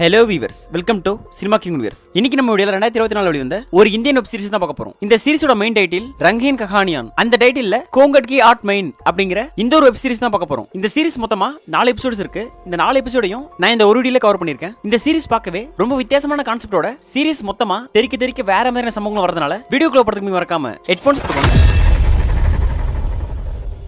Hello viewers, welcome to cinema king universe. இன்னைக்கு நம்ம வீடியோல 2024 வெளிவந்த ஒரு இந்தியன் வெப் சீரிஸ் தான் பார்க்க போறோம். இந்த சீரிஸோட மெயின் டைட்டில் ரங்கேன் கஹானியான். அந்த டைட்டில்ல கோங்கட் கி ஆர்ட் மெயின் அப்படிங்கிற இந்த ஒரு வெப் சீரிஸ் தான் பார்க்க போறோம். இந்த சீரிஸ் மொத்தமா 4 எபிசோட்ஸ் இருக்கு. இந்த 4 எபிசோடையும் நான் இந்த ஒரு வீடியோல கவர் பண்ணிருக்கேன். இந்த சீரிஸ் பார்க்கவே ரொம்ப வித்தியாசமான கான்செப்டோட சீரிஸ் மொத்தமா தெறிக்க வேற மாதிரியான சம்பவங்கள் வரதுனால வீடியோக்குள்ள போறதுக்கு மறக்காம ஹெட்போன்ஸ் போட்டுக்கோங்க.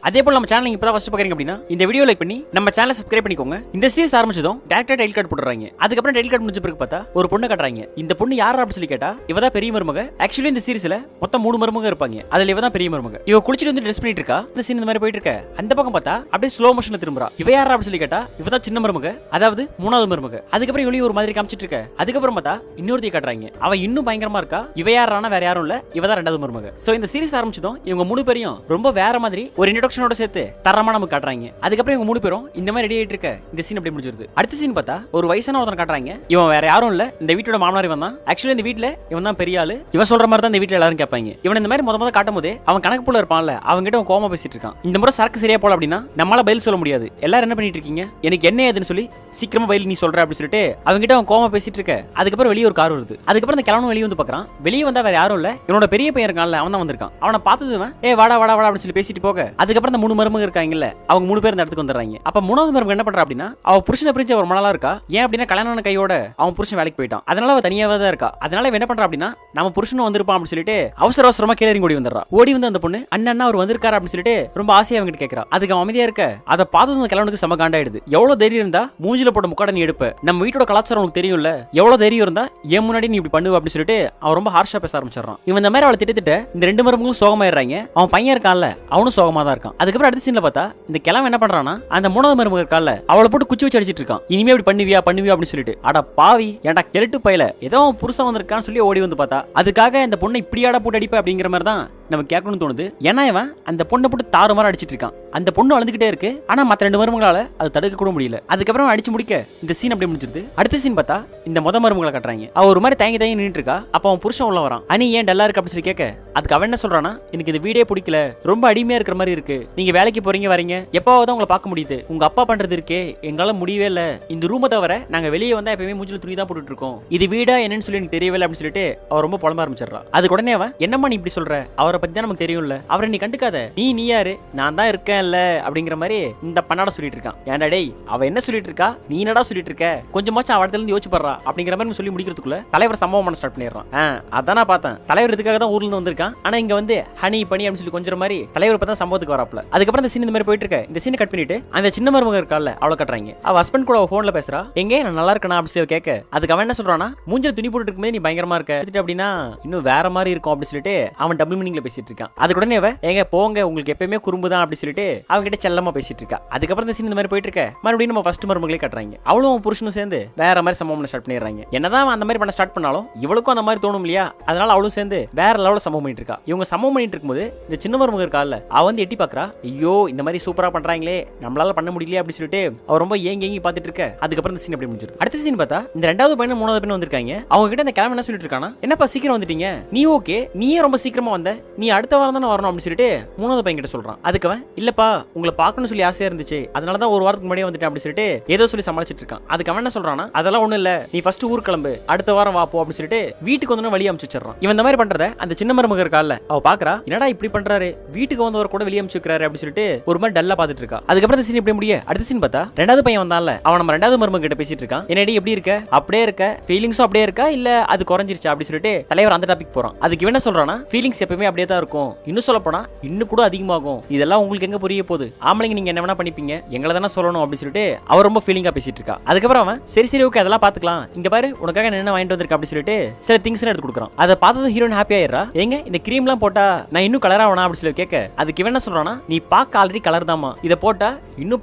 அதே போல நம்ம சேனல் இப்பதான் ஃபர்ஸ்ட் பாக்குறீங்க அப்படின்னா இந்த வீடியோ லைக் பண்ணி நம்ம சேனலை சப்ஸ்கிரைப் பண்ணிக்கோங்க. இந்த சீரிஸ் ஆரம்பிச்சதும் டேரக்டா டைட்டில் கார்டு போடுறாங்க. அதுக்கப்புறம் டைட்டில் கார்டு முடிஞ்ச பிறகு பார்த்தா ஒரு பொண்ணை காட்டுறாங்க. இந்த பொண்ணு யாரா அப்படின்னு சொல்லி கேட்டா இவதான் பெரிய மருமக. ஆக்சுவலி இந்த சீரிஸ்ல மொத்தம் 3 மருமக இருப்பாங்க. அதுல இவதான் பெரிய மருமக. இவ குளிச்சிட்டு வந்து ட்ரெஸ் பண்ணிட்டு இருக்கா. இந்த சீன் இந்த மாதிரி போயிட்டு இருக்க. அந்த பக்கம் பார்த்தா அப்படியே ஸ்லோ மோஷன்ல திரும்புறா. இவ யாரா அப்படின்னு சொல்லி கேட்டா இவதான் சின்ன மருமக, அதாவது 3வது மருமக. அதுக்கப்புறம் இவளையும் ஒரு மாதிரி காமிச்சிட்டு இருக்க. அதுக்கப்புறம் பார்த்தா இன்னொருத்தைய காட்டுறாங்க. அவ இன்னும் பயங்கரமா இருக்கா. இவ யாரானா வேற யாரும் இல்ல, இவதான் 2வது மருமக. சோ இந்த சீரிஸ் ஆரம்பிச்சதும் இவங்க 3 பேரையும் ரொம்ப வேற மாதிரி ஒரு இன்ட்ரோடக்ஷனோட சேர்த்து தரமா நமக்கு காட்டுறாங்க. அதுக்கப்புறம் இவங்க 3 பேரும் இந்த மாதிரி ரெடி ஆயிட்டு இருக்க. இந்த சீன் அப்படியே முடிஞ்சிருது. அடுத்த சீன் பார்த்தா ஒரு வயசான ஒருத்தன் காட்டுறாங்க. இவன் வேற யாரும் இல்ல, இந்த வீட்டோட மாமனார் இவன் தான். ஆக்சுவலி இந்த வீட்ல இவன் தான் பெரிய ஆளு. இவன் சொல்ற மாதிரி தான் இந்த வீட்ல எல்லாரும் கேட்பாங்க. இவன் இந்த மாதிரி முத காட்டும் போதே அவன் கணக்கு போல இருப்பான்ல, அவங்க கிட்ட கோமா பேசிட்டு இருக்கான். இந்த முறை சரக்கு சரியா போல அப்படின்னா நம்மளால பதில் சொல்ல முடியாது. எல்லாரும் என்ன பண்ணிட்டு இருக்கீங்க, எனக்கு என்ன ஏதுன்னு சொல்லி சீக்கிரமா பதில் நீ சொல்ற அப்படின்னு சொல்லிட்டு அவங்க கிட்ட அவன் கோமா பேசிட்டு இருக்க. அதுக்கப்புறம் வெளியே ஒரு கார் வருது. அதுக்கப்புறம் இந்த கிழவன் வெளியே வந்து பாக்குறான். வெளியே வந்தா வேற யாரும் இல்ல, இவனோட பெரிய பையன் இருக்கான்ல, அவன் தான் வந்திருக்கான். அவனை பார்த்ததுவன் வாடா அப்படின்னு சொல்லி பேசிட்டு போக. அதுக்கப்புறம் இந்த 3 மருமக இருக்காங்கல்ல, அவங்க 3 பேர் இந்த இடத்துக்கு வந்துடுறாங்க. அப்ப 3வது மருமக என்ன பண்றா அப்படின்னா அவ புருஷனை பிரிஞ்ச ஒரு மணலா இருக்கா. ஏன் அப்படின்னா கல்யாணமான கையோட அவன் புருஷன் வேலைக்கு போயிட்டான். அதனால அவ தனியாவே தான் இருக்கா. அதனால என்ன பண்றா அப்படின்னா நம்ம புருஷனும் வந்திருப்பான் அப்படின்னு சொல்லிட்டு அவசரமா கீழே ஓடி வந்துடுறா. ஓடி வந்து அந்த பொண்ணு அண்ணா அவர் வந்திருக்காரு அப்படின்னு சொல்லிட்டு ரொம்ப ஆசையா அவங்க கிட்ட கேட்கறா. அதுக்கு அவன் அமைதியா இருக்க. அதை பார்த்து அந்த கிழவனுக்கு செம காண்டாயிடுது. எவ்வளவு தைரியம் இருந்தா மூஞ்சில போட்ட முக்காட நீ எடுப்ப, நம்ம வீட்டோட கலாச்சாரம் உனக்கு தெரியும்ல, எவ்வளவு தைரியம் இருந்தா ஏன் முன்னாடி நீ இப்படி பண்ணுவ அப்படின்னு சொல்லிட்டு அவன் ரொம்ப ஹார்ஷா பேச ஆரம்பிச்சிடறான். இவன் இந்த மாதிரி அவளை திட்டத்திட்ட இந்த 2 மருமகளும் சோகமாயிடுறாங்க. அவன் பையன் இருக்கான்ல, அவனும் சோகமா தான் இருக்கான். அதுக்கப்புறம் அடுத்த சீன்ல பார்த்தா இந்த கிழவன் என்ன பண்றானா அந்த 3வது மருமக இருக்கால அவளை போட்டு குச்சி வச்சு அடிச்சிட்டு இருக்கான். இனிமே இப்படி பண்ணுவியா அப்படின்னு சொல்லிட்டு அட பாவி ஏன்டா கெரட்டு பையல ஏதோ புருஷன் வந்திருக்கான்னு சொல்லி ஓடி வந்து பார்த்தா அதுக்காக இந்த பொண்ணை இப்படியாடா போட்டு அடிப்ப அப்படிங்கிற மாதிரி தான் நமக்கு கேட்கணும்னு தோணுது. ஏன்னா இவன் அந்த பொண்ணை போட்டு தாறுமாற அடிச்சிட்டு இருக்கான். அந்த பொண்ணு அழுதுகிட்டே இருக்கு. ஆனா மத்த 2 மருமகளால அது தடுக்க கூட முடியல. அதுக்கப்புறம் அடிச்சு முடிக்க இந்த சீன் அப்படியே முடிஞ்சிருது. அடுத்த சீன் பார்த்தா இந்த மருமகளை காட்டுறாங்க. அவ ஒரு மாதிரி தயங்கி நின்னுட்டு இருக்கா. அப்ப அவன் புருஷன் உள்ள வரான். அனி ஏன் டல்லா இருக்கு அப்படின்னு சொல்லி கேட்க அதுக்கு அவன் என்ன சொல்றானா, எனக்கு இந்த வீடே பிடிக்கல, ரொம்ப அடிமையா இருக்கிற மாதிரி இருக்கு. நீங்க வேலைக்கு போறீங்க வரீங்க, எப்பாவது உங்களை பார்க்க முடியுது, உங்க அப்பா பண்றது இருக்கே எங்களால முடியவே இல்ல. இந்த ரூமை தவிர நாங்க வெளியே வந்தா எப்பவுமே மூஞ்சில துணி தான் போட்டுட்டு இருக்கோம். இது வீடா என்னன்னு சொல்லி எனக்கு தெரியவே இல்லை அப்படின்னு சொல்லிட்டு அவர் ரொம்ப புலம்ப ஆரம்பிச்சிடறா. அதுக்கு உடனே அவன் என்னம்மா நீ இப்படி சொல்ற, அவரை பத்தி தான் நமக்கு தெரியும்ல, அவரை நீ கண்டுக்காத, நீ யாரு, நான் தான் இருக்கேன்ல அப்படிங்கிற மாதிரி இந்த பண்ணாட சொல்லிட்டு இருக்கான். ஏன்டா டேய் அவ என்ன சொல்லிட்டு இருக்கா, நீ என்னடா சொல்லிட்டு இருக்க, கொஞ்சமாச்சும் அவ இடத்துல இருந்து யோசிச்சு பாடுறா அப்படிங்கிற மாதிரி சொல்லி முடிக்கிறதுக்குள்ள தலைவர் சம்பவம் பண்ண ஸ்டார்ட் பண்ணிடுறான். அதான் நான் பார்த்தேன், தலைவர் இதுக்காக தான் ஊர்ல இருந்து வந்திருக்கான். ஆனா இங்க வந்து ஹனி பண்ணி அப்படின்னு சொல்லி கொஞ்சம் மாதிரி தலைவர் பார்த்தா சம்பவத்துக்கு வராப்ல. அதுக்கப்புறம் இந்த சீன் இந்த மாதிரி போயிட்டு இருக்க. இந்த சீனை கட் பண்ணிட்டு அந்த சின்ன மருமக இருக்கால அவளை கட்டுறாங்க. அவ ஹஸ்பண்ட் கூட போன்ல பேசுறா. எங்க நான் நல்லா இருக்கேனா அப்படின்னு சொல்லி கேட்க அதுக்கு அவன் என்ன சொல்றானா, மூஞ்சில துணி போட்டு இருக்கும்போது நீ பயங்கரமா இருக்க அப்படின்னா இன்னும் வேற மாதிரி இருக்கும் அப்படின்னு சொல்லிட்டு அவன் டபுள் மீனிங்ல பேசிட்டு இருக்கான். அதுக்கு உடனே எங்க போங்க உங்களுக்கு எப்பயுமே குறும்பு தான் அப்படின்னு சொல்லிட்டு அவங்க கிட்ட செல்லமா பேசிட்டு இருக்கா. அதுக்கப்புறம் இந்த சீன் இந்த மாதிரி போயிட்டு இருக்க. மறுபடியும் நம்ம ஃபர்ஸ்ட் மருமகளே கட்டுறாங்க. அவளும் புருஷனும் சேர்ந்து வேற மாதிரி சம்பவம் ஸ்டார்ட் பண்ணிடுறாங்க. என்னதான் அந்த மாதிரி பண்ண ஸ்டார்ட் பண்ணாலும் இவளுக்கும் அந்த மாதிரி தோணும் இல்லையா, அதனால அவளும் சேர்ந்து வேற லெவல்ல சம்பவம் பண்ணிட்டு இருக்கா. இவங்க சம்பவம் பண்ணிட்டு இருக்கும்போது இந்த சின்ன மருமக இருக்கால அவ வந்து எட்டி பாக்குறா. ஐயோ இந்த மாதிரி சூப்பரா பண்றாங்களே, நம்மளால பண்ண முடியல அப்படின்னு சொல்லிட்டு அவர் ரொம்ப ஏங்கி பாத்துட்டு இருக்க. அதுக்கப்புறம் இந்த சீன் அப்படி முடிஞ்சிருது. அடுத்த சீன் பார்த்தா இந்த 2வது பையன் 3வது பையன் வந்திருக்காங்க. அவங்க கிட்ட இந்த கிழமை என்ன சொல்லிட்டு இருக்கானா, என்னப்பா சீக்கிரம் வந்துட்டீங்க, நீ ஓகே நீயே ரொம்ப சீக்கிரமா வந்த, நீ அடுத்த வாரம் தானே வரணும் அப்படின்னு சொல்லிட்டு 3வது பையன் கிட்ட சொல்றான். அதுக்கு அவன் இல்லப்பா உங்களை பார்க்கணும்னு சொல்லி ஆசையா இருந்துச்சு, அதனாலதான் ஒரு வாரத்துக்கு முன்னாடியே வந்துட்டேன் அப்படின்னு சொல்லிட்டு ஏதோ சொல்லி சமாளிச்சிட்டு இருக்கான். அதுக்கு அவன் என்ன சொல்றானா, அதெல்லாம் ஒண்ணு இல்ல, நீ ஃபர்ஸ்ட் ஊர் கிளம்பு, அடுத்த வாரம் வா போ அப்படின்னு சொல்லிட்டு வீட்டுக்கு வந்து வழி அமைச்சு வச்சிடறான். இவன் இந்த மாதிரி பண்றத அந்த சின்ன மருமக இருக்கால அவ பாக்குறா. என்னடா இப்படி பண்றாரு, வீட்டுக்கு வந்தவர் கூட வெளியே அமைச்சு வைக்கிறாரு அப்படின்னு சொல்லிட்டு ஒரு மாதிரி டல்லா பாத்துட்டு இருக்கா. அதுக்கப்புறம் இந்த சீன் இப்படி முடிய அடுத்த சீன் பார்த்தா 2வது பையன் வந்தான்ல அவன் நம்ம 2வது மருமக கிட்ட பேசிட்டு இருக்கான். என்னடி எப்படி இருக்க, அப்படியே இருக்க, ஃபீலிங்ஸும் அப்படியே இருக்கா இல்ல அது குறைஞ்சிருச்சா அப்படின்னு சொல்லிட்டு தலைவர் அந்த டாபிக் போறான். அதுக்கு என்ன சொல்றானா, ஃபீலிங்ஸ் எப்பவுமே அப்படியே தான் இருக்கும், இன்னும் சொல்ல போனா இன்னும் கூட அதிகமாகும், இதெல்லாம் உங்களுக்கு எங்க புரிய போகுது, ஆம்பளைங்க நீங்க என்ன வேணா பண்ணிப்பீங்க, எங்களை தானே சொல்லணும் அப்படின்னு சொல்லிட்டு அவர் ரொம்ப ஃபீலிங்கா பேசிட்டு இருக்கா. அதுக்கப்புறம் அவன் சரி ஓகே அதெல்லாம் பாத்துக்கலாம், இங்க பாரு உனக்காக என்ன வாங்கிட்டு வந்திருக்க அப்படின்னு சொல்லிட்டு சில திங்ஸ் எடுத்து கொடுக்குறான். அதை பார்த்ததும் ஹீரோயின் ஹாப்பி ஆயிடுறா. எங்க இந்த கிரீம் எல்லாம் போட்டா நான் இன்னும் கலர் ஆகணும் அப்படின்னு சொல்லி கேட்க அதுக்கு என்ன சொல்றானா, நீ பார்க்க ஆல்ரெடி கலர் தாமா, இதை போட்டா இன்னும்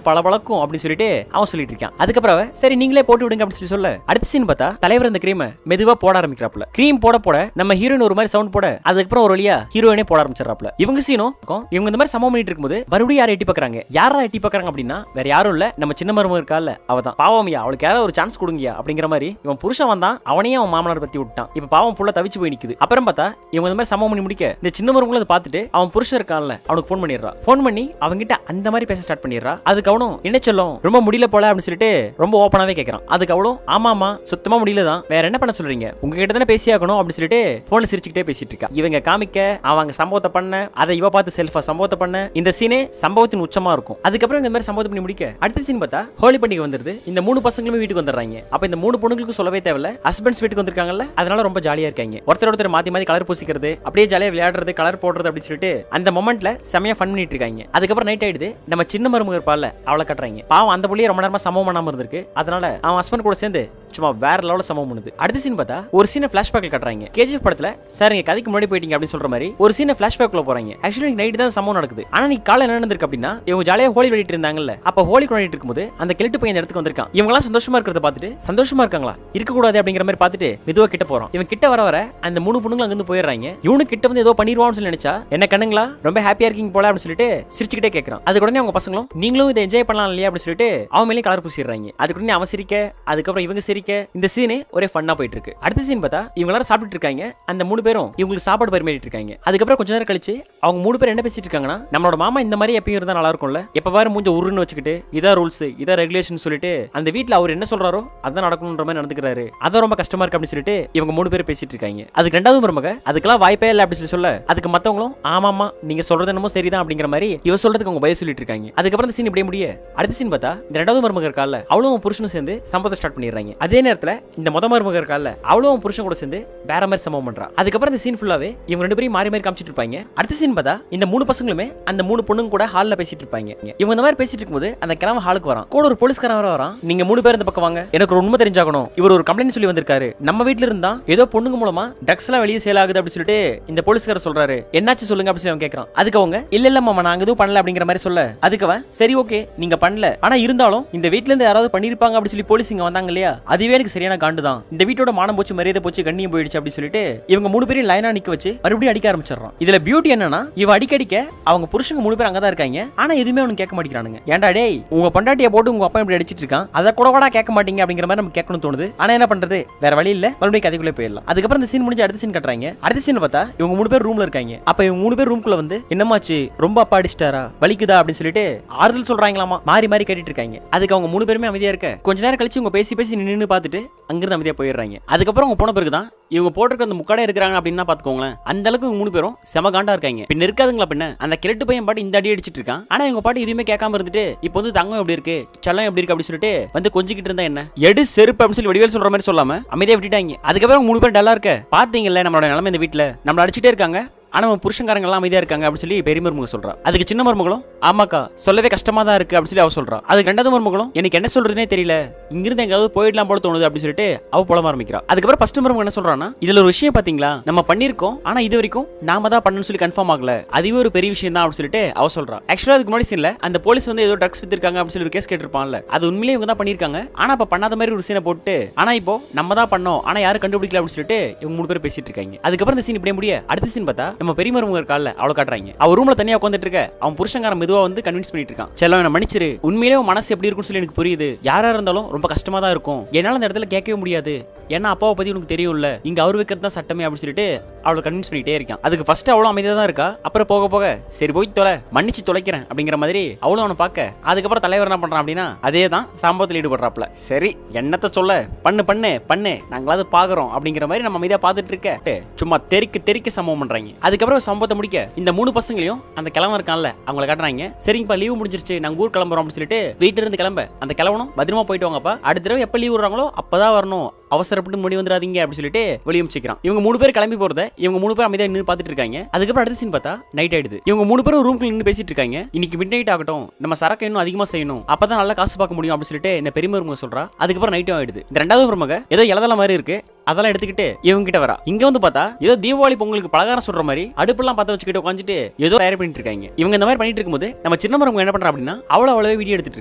பளபளக்கும் அப்படின்னு சொல்லிட்டு அவன் சொல்லிட்டு இருக்கான். அதுக்கப்புறம் சரி நீங்களே போட்டு விடுங்க அப்படின்னு சொல்ல அடுத்த சீன் பார்த்தா தலைவர் அந்த கிரீமை மெதுவா போட ஆரம்பிக்கிறாப்ல. கிரீம் போட நம்ம ஹீரோயின் ஒரு மாதிரி சவுண்ட் போட அதுக்கப்புறம் ஒரு வழியா ஹீரோயினே போட ஆரம்பிச்சிடறாப்ல. இவங்க சீனும் இவங்க இந்த மாதிரி சம்பவம் பண்ணிட்டு இருக்கும்போது மறுபடியும் யாரை எட்டி பாக்குறாங்க. யாரா எட்டி பாக்குறாங்க அப்படின்னா வேற யாரும் இல்ல, நம்ம சின்ன மருமக இருக்கால அவதான். பாவம்யா, அவளுக்கு யாராவது ஒரு சான்ஸ் கொடுங்கயா அப்படிங்கிற மாதிரி இவன் புருஷன் வந்தான், அவனையே அவன் மாமனார் பத்தி விட்டான். இப்ப பாவம் ஃபுல்லா தவிச்சு போய் நிக்குது. அப்புறம் பார்த்தா இவங்க இந்த மாதிரி சம்பவம் பண்ணி முடிக்க இந்த சின்ன மருமகளை பார்த்துட்டு அவன் புருஷன் இருக்கான்ல அவனுக்கு போன் பண்ணிடுறா. போன் பண்ணி அவங்கிட்ட அந்த மாதிரி பேச ஸ்டார்ட் பண்ணிடுறா. அதுக்கு அவனும் என்ன சொல்லும், ரொம்ப முடியல போல அப்படின்னு சொல்லிட்டு ரொம்ப ஓப்பனாவே கேட்கறான். அதுக்கு அவளும் ஆமாமா சுத்தமா முடியலதான், வேற என்ன பண்ண சொல்றீங்க, உங்ககிட்ட தானே பேசியாகணும் அப்படின்னு சொல்லிட்டு போன்ல சிரிச்சுக்கிட்டே பேசிட்டு இருக்கா. இவங்க காமிக்க அவங்க சம்பவத்தை பண்ண, அதை இவ பார்த்து செல்ஃபா சம்பவத்தை பண்ண, இந்த சீனே சம்பவத்தின் உச்சமா இருக்கும். அதுக்கப்புறம் இந்த மாதிரி சம்பவத்தை பண்ணி முடிக்க அடுத்த சீன் பார்த்தா ஹோலி பண்டிகை வந்துருது. இந்த 3 பசங்களுமே வீட்டுக்கு வந்துடுறாங்க. அப்ப இந்த 3 பொண்ணுங்களுக்கு சொல்லவே தேவையில்ல, ஹஸ்பண்ட்ஸ் வீட்டுக்கு வந்திருக்காங்கல்ல, அதனால ரொம்ப ஜாலியா இருக்காங்க. ஒருத்தர் மாத்தி மாத்தி கலர் பூசிக்கிறது, அப்படியே ஜாலியா விளையாடுறது, கலர் போடுறது அப்படின்னு சொல்லிட்டு அந்த மொமெண்ட்ல செமையா ஃபன் பண்ணிட்டு இருக்காங்க. அதுக்கப்புறம் நைட் ஆயிடுது. நம்ம சின்ன மருமக இருப்பால அவளை கட்டுறாங்க. பாவம் அந்த புள்ளிய ரொம்ப நேரமா சம்பவம் பண்ணாம இருந்திருக்கு. அதனால அவன் ஹஸ்பண்ட் கூட சேர்ந்து சும்மா வேற லெவல்ல சம்பவம் பண்ணுது. அடுத்த சீன் பார்த்தா ஒரு சீனை ஃபிளாஷ்பேக்ல கட்டுறாங்க. கேஜிஎஃப் படத்துல சார் நீங்க கதைக்கு முன்னாடி போயிட்டீங்க அப்படின்னு சொல்ற மாதிரி ஒரு சீனை ஃபிளாஷ்பேக்ல போறாங்க. ஆக்சுவலி நைட் தான் சம்பவம் நடக்குது. ஆனா நீ காலையில என்ன நடந்திருக்கு அப்படின்னா இவங்க ஜாலியா ஹோலி விளையாடிட்டு இருந்தாங்கல்ல, அப்ப ஹோலி கொண்டாடிட்டு இருக்கும்போது அந்த கிழட்டு பையன் இந்த இடத்துக்கு வந்திருக்கான். இவங்க எல்லாம் சந்தோஷமா இருக்கிறத பார்த்துட்டு சந்தோஷமா இருக்காங்களா, இருக்க கூடாது அப்படிங்கிற மாதிரி பார்த்துட்டு மெதுவா கிட்ட போறோம். இவன் கிட்ட வர அந்த 3 பொண்ணுங்க அங்க இருந்து போயிடுறாங்க. இவனு கிட்ட வந்து ஏதோ பண்ணிடுவான்னு சொல்லி நினைச்சா என்ன கண்ணுங்களா ரொம்ப ஹாப்பியா இருக்கீங்க போல அப்படின்னு சொல்லிட்டு சிரிச்சுக்கிட்டே கேட்கறான். அதுக்கு உடனே அவங்க பசங்களும் நீங்களும் இதை என்ஜாய் பண்ணலாம் இல்லையா அப்படின்னு சொல்லிட்டு அவன் மேலே கலர் பூசிடுறாங்க. அதுக்கு உடனே அவன் சிரிக்க, அதுக்கப்புறம் இவங்க சிரிக்க, இந்த சீனே ஒரே ஃபன்னா போயிட்டு இருக்கு. அடுத்த சீன் பார்த்தா இவங்க எல்லாரும் சாப்பிட்டு இருக்காங்க. அந்த 3 பேரும் இவங்களுக்கு சாப்பாடு பரிமாறிட்டு இருக்காங்க. அதுக்கப்புறம் கொஞ்ச நேரம் கழிச்சு அவங்க 3 பேர் என்ன பேசிட்டு இருக்காங்கன்னா, நம்மளோட மாமா இந்த மாதிரி எப்பயும் இருந்தா நல்லா இருக்கும்ல, எப்ப பாரு மூஞ்ச உருன்னு வச்சுக்கிட்டு இதான் ரூல்ஸ் இதான் ரெகுலேஷன் சொல்லிட்டு அந்த வீட்ல அவர் என்ன சொல்றாரோ அதான் நடக்கணும்ன்ற மாதிரி நடந்துக்கிறாரு, அதான் ரொம்ப கஷ்டமா இருக்கு அப்படின்னு சொல்லிட்டு இவங்க 3 பேர் பேசிட்டு இருக்காங்க. அதுக்கு ரெண்டாவது மருமக அதுக்கெல்லாம் வாய்ப்பே இல்லை அப்படின்னு சொல்ல, அதுக்கு மத்தவங்களும் ஆமாமா நீங்க சொல்றது என்னமோ சரிதான் அப்படிங்கிற மாதிரி இவ சொல்றதுக்கு அவங்க பதில் சொல்லிட்டு இருக்காங்க. அதுக்கப்புறம் இந்த சீன் இப்படியே முடிய அடுத்த சீன் பார்த்தா இந்த ரெண்டாவது மருமக இருக்கால அவளும் புருஷனும் சேர்ந்து சம்பவத்தை ஸ்டார்ட் பண்ணிடுறாங்க. அதே நேரத்துல இந்த மருமக இருக்கால அவளும் புருஷன் கூட சேர்ந்து வேற மாதிரி சம்பவம் பண்றா. அதுக்கப்புறம் இந்த சீன் ஃபுல்லாவே இவங்க 2 பேரும் மாறி மாறி காமிச்சிட்டு இருப்பாங்க. அடுத்த சீன் பார்த்தா இந்த 3 பசங்களுமே அந்த 3 பொண்ணுங்க கூட ஹால்ல பேசிட்டு இருப்பாங்க. இவங்க இந்த மாதிரி பேசிட்டு இருக்கும்போது அந்த கிழமை ஹாலுக்கு வரான். கூட ஒரு போலீஸ்காரன் வரான். நீங்க 3 பேர் இந்த பக்கம் வாங்க, எனக்கு ஒரு உண்மை தெரிஞ்சாகணும், இவர் ஒரு கம்ப்ளைண்ட் சொல்லி வந்திருக்காரு, நம்ம வீட்ல இருந்தா ஏதோ பொண்ணுங்க மூலமா ட்ரக்ஸ் எல்லாம் வெளியே சேல் ஆகுது அப்படின்னு சொல்லிட்டு இந்த போலீஸ்காரர் சொல்றாரு, என்னாச்சு சொல்லுங்க அப்படின்னு சொல்லி அவன் கேட்கறான். அதுக்கு அவங்க இல்ல மாமா நாங்க எதுவும் பண்ணல அப்படிங்கிற மாதிரி சொல்ல, அதுக்கு அவன் சரி ஓகே நீங்க பண்ணல, ஆனா இருந்தாலும் இந்த வீட்ல இருந்து யாராவது பண்ணிருப்பாங்க அப்படின்னு சொல்லி போலீஸ் இங்க வந்தாங்க இல்லையா, அதுவே எனக்கு சரியான காண்டு தான், இந்த வீட்டோட மானம் போச்சு மரியாதை போச்சு கண்ணியம் போயிடுச்சு அப்படின்னு சொல்லிட்டு இவங்க 3 பேரையும் லைனா நிக்க வச்சு மறுபடியும் அடிக்க ஆரம்பிச்சிடறான். இதுல பியூட்டி என்னன்னா இவ அடிக்கடிக்க அவங்க புருஷங்க 3 பேர் அங்கதான் இருக்காங்க, ஆனா எதுவுமே அவனுக்கு கேட்க மாட்டேங்கிறானுங்க. ஏன்டா டேய் உங்க பொண்டாட்டியை போட்டு உங்க அப்பா இப்படி அடிச்சிட்டு இருக்கான், அதை கூட கேட்க மாட்டீங்க அப்படிங்கிற மாதிரி நம்ம கேட்கணும் தோணுது. ஆனா என்ன பண்றது, வேற வழி இல்ல, மறுபடியும் கதைக்குள்ளே போயிடலாம். அதுக்கப்புறம் இந்த சீன் முடிஞ்சு அடுத்த சீன் கட்டுறாங்க. அடுத்த சீன் பார்த்தா இவங்க 3 பேர் ரூம்ல இருக்காங்க. அப்ப இவங்க 3 பேர் ரூம்குள்ள வந்து என்னமாச்சு ரொம்ப அப்பா அடிச்சிட்டாரா வலிக்குதா அப்படின்னு சொல்லிட்டு ஆறுதல் சொல்றாங்களாமா, மாறி மாறி கேட்டுட்டு இருக்காங்க. அதுக்கு அவங்க 3 பேருமே அமைதியா இருக்க கொஞ்ச நேரம் கழிச்சு இவங்க பேசி பேசி நின்று பார்த்துட்டு அங்கிருந்து அமைதியா போயிடுறாங்க. அதுக்கப்புறம் அவங்க போன பிறகுதான் இவங்க போட்டிருக்க அந்த முக்கடை இருக்கிறாங்க அப்படின்னா பாத்துக்கோங்களேன், அந்த அளவுக்கு 3 பேரும் செம காண்டா இருக்காங்க. பின்ன இருக்காதுங்களா பின்ன அந்த கிழட்டு பையன் பாட்டு இந்த அடி அடிச்சிட்டு இருக்கான், ஆனா இவங்க பாட்டு எதுவுமே கேட்காம இருந்துட்டு இப்போ வந்து தங்கம் எப்படி இருக்கு செல்லம் எப்படி இருக்கு அப்படின்னு சொல்லிட்டு வந்து கொஞ்சிக்கிட்டு இருந்தா என்ன எடு செருப்பு அப்படின்னு சொல்லி வடிவேல் சொல்ற மாதிரி சொல்லாம அமைதியா விட்டுட்டாங்க. அதுக்கப்புறம் 3 பேர் டல்லா இருக்க பாத்தீங்கல்ல நம்மளோட நிலைமை இந்த வீட்டுல, நம்மள அடிச்சுட்டே இருக்காங்க, ஆனா புருஷங்காரங்க எல்லாம் அமைதியா இருக்காங்க அப்படின்னு சொல்லி பெரிய மருமக சொல்றா. அதுக்கு சின்ன மருமகளும் ஆமாக்கா சொல்லவே கஷ்டமா தான் இருக்கு அப்படின்னு சொல்லி அவ சொல்றா. அதுக்கு ரெண்டாவது மருமகளும் எனக்கு என்ன சொல்றதுனே தெரியல, இங்கிருந்து எங்காவது போயிடலாம் போல தோணுது அப்படின்னு சொல்லிட்டு அவ புலம்ப ஆரம்பிக்கிறா. அதுக்கப்புறம் ஃபர்ஸ்ட் மருமக என்ன சொல்றான்னா, இதுல ஒரு விஷயம் பாத்தீங்களா நம்ம பண்ணிருக்கோம், ஆனா இது வரைக்கும் நாம தான் பண்ணணும்னு சொல்லி கன்ஃபார்ம் ஆகல, அதுவே ஒரு பெரிய விஷயம் தான் அப்படின்னு சொல்லிட்டு அவ சொல்றா. ஆக்சுவலா அதுக்கு முன்னாடி சீன்ல அந்த போலீஸ் வந்து ஏதோ ட்ரக்ஸ் வித்திருக்காங்க அப்படின்னு சொல்லி ஒரு கேஸ் கேட்டிருப்பான்ல, அது உண்மையிலேயே இவங்க தான் பண்ணிருக்காங்க, ஆனா அப்ப பண்ணாத மாதிரி ஒரு சீனை போட்டு ஆனா இப்போ நம்ம தான் பண்ணோம் ஆனா யாரும் கண்டுபிடிக்கல அப்படின்னு சொல்லிட்டு இவங்க 3 பேர் பேசிட்டு இருக்காங்க. அதுக்கப்புறம் இந்த சீன் இப்படியே முடிய அடுத்த சீன் பார்த்தா நம்ம பெரிய மருமக அவளை காட்டுறாங்க. அவ ரூம்ல தனியா உட்கார்ந்துட்டு இருக்க அவன் புருஷங்காரன் மெதுவா வந்து கன்வின்ஸ் பண்ணிட்டு இருக்கான். செல்லம் என்ன மன்னிச்சிரு, உண்மையிலேயே மனசு எப்படி இருக்கும்னு சொல்லி எனக்கு புரியுது, யாரா இருந்தாலும் ரொம்ப கஷ்டமா தான் இருக்கும், என்னால அந்த இடத்துல கேட்கவே முடியாது, ஏன்னா அப்பாவை பத்தி உனக்கு தெரியும்ல, இங்க அவர் வைக்கிறது தான் சட்டமே அப்படின்னு சொல்லிட்டு அவளை கன்வின்ஸ் பண்ணிட்டே இருக்கான். அதுக்கு ஃபர்ஸ்ட் அவளும் அமைதியா தான் இருக்கா, அப்புறம் போக போக சரி போய் தொலை மன்னிச்சு தொலைக்கிறேன் அப்படிங்கிற மாதிரி அவளும் அவனை பார்க்க, அதுக்கப்புறம் தலைவர் என்ன பண்றான் அப்படின்னா அதே தான் சம்பவத்தில் ஈடுபடுறாப்ல. சரி என்னத்த சொல்ல பண்ணு பண்ணு பண்ணு நாங்களாவது பாக்குறோம் அப்படிங்கிற மாதிரி நம்ம அமைதியா பார்த்துட்டு இருக்க சும்மா தெறிக்க சம்பவம் பண்றாங்க. அதுக்கப்புறம் சம்பவத்தை முடிக்க இந்த 3 பசங்களையும் அந்த கிழவன் இருக்கான்ல அவங்கள காட்டுறாங்க. சரிங்கப்பா லீவு முடிஞ்சிருச்சு நாங்க ஊர் கிளம்புறோம் அப்படின்னு சொல்லிட்டு வீட்டுல இருந்து கிளம்ப அந்த கிழவனும் பத்திரமா போயிட்டு வாங்கப்பா, அடுத்த தடவை எப்ப லீவ் விடுறாங்களோ அப்பதான் வரணும், அவசரப்பட்டு முடி வந்துடாதீங்க அப்படின்னு சொல்லிட்டு வெளியே அமைச்சிக்கிறான். இவங்க 3 பேர் கிளம்பி போறத இவங்க 3 பேர் அமைதியா நின்று பார்த்துட்டு இருக்காங்க. அதுக்கப்புறம் அடுத்த சீன் பார்த்தா நைட் ஆயிடுது. இவங்க 3 பேரும் ரூம்குள்ள நின்று பேசிட்டு இருக்காங்க. இன்னைக்கு மிட் நைட் ஆகட்டும், நம்ம சரக்கு இன்னும் அதிகமா செய்யணும், அப்பதான் நல்லா காசு பார்க்க முடியும் அப்படின்னு சொல்லிட்டு இந்த பெரிய மருமக சொல்றா. அதுக்கப்புறம் நைட்டும் ஆயிடுது. இந்த ரெண்டாவது மருமக ஏதோ இலதல மாதிரி இருக்கு, அதெல்லாம் எடுத்துக்கிட்டு இவங்க கிட்ட வரா. இங்க வந்து பார்த்தா ஏதோ தீபாவளி பொங்கலுக்கு பலகாரம் சொல்ற மாதிரி அடுப்பெல்லாம் பத்த வச்சுக்கிட்டு உட்காந்துட்டு ஏதோ தயார் பண்ணிட்டு இருக்காங்க. இவங்க இந்த மாதிரி பண்ணிட்டு இருக்கும்போது நம்ம சின்னமரம் என்ன பண்றா அப்படின்னா அவ்வளவே வீடியோ எடுத்துட்டு